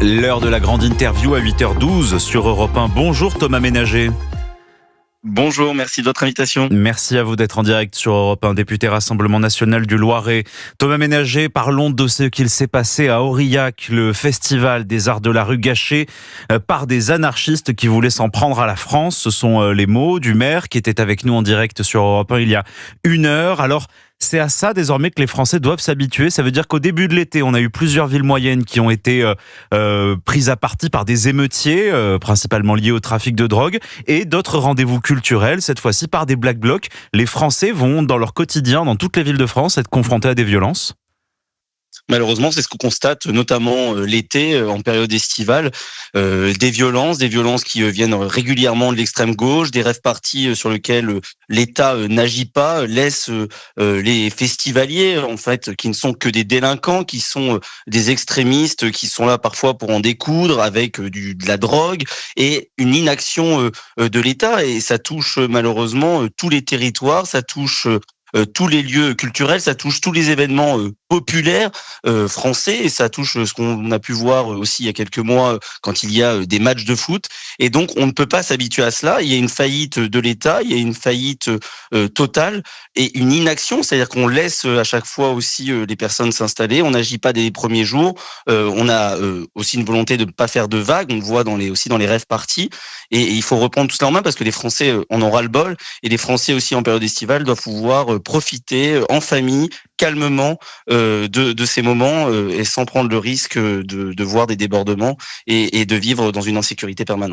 L'heure de la grande interview à 8h12 sur Europe 1. Bonjour Thomas Ménager. Bonjour, merci de votre invitation. Merci à vous d'être en direct sur Europe 1, député Rassemblement National du Loiret. Thomas Ménager, parlons de ce qu'il s'est passé à Aurillac, le festival des arts de la rue gâché par des anarchistes qui voulaient s'en prendre à la France. Ce sont les mots du maire qui était avec nous en direct sur Europe 1 il y a 1 heure. Alors, c'est à ça désormais que les Français doivent s'habituer. Ça veut dire qu'au début de l'été, on a eu plusieurs villes moyennes qui ont été prises à partie par des émeutiers, principalement liés au trafic de drogue, et d'autres rendez-vous culturels, cette fois-ci par des Black Blocs. Les Français vont, dans leur quotidien, dans toutes les villes de France, être confrontés à des violences. Malheureusement, c'est ce qu'on constate, notamment l'été, en période estivale, des violences qui viennent régulièrement de l'extrême gauche, des rave-parties sur lesquels l'État n'agit pas, laisse les festivaliers, en fait, qui ne sont que des délinquants, qui sont des extrémistes, qui sont là parfois pour en découdre avec de la drogue, et une inaction de l'État. Et ça touche malheureusement tous les territoires, ça touche tous les lieux culturels, ça touche tous les événements populaires français, et ça touche ce qu'on a pu voir aussi il y a quelques mois quand il y a des matchs de foot. Et donc on ne peut pas s'habituer à cela. Il y a une faillite de l'État, il y a une faillite totale et une inaction, c'est-à-dire qu'on laisse à chaque fois aussi les personnes s'installer. On n'agit pas dès les premiers jours. On a aussi une volonté de ne pas faire de vagues. On le voit aussi dans les rave parties. Et il faut reprendre tout cela en main parce que les Français en ont ras-le-bol, et les Français aussi en période estivale doivent pouvoir profiter en famille, calmement, de ces moments et sans prendre le risque de voir des débordements et de vivre dans une insécurité permanente.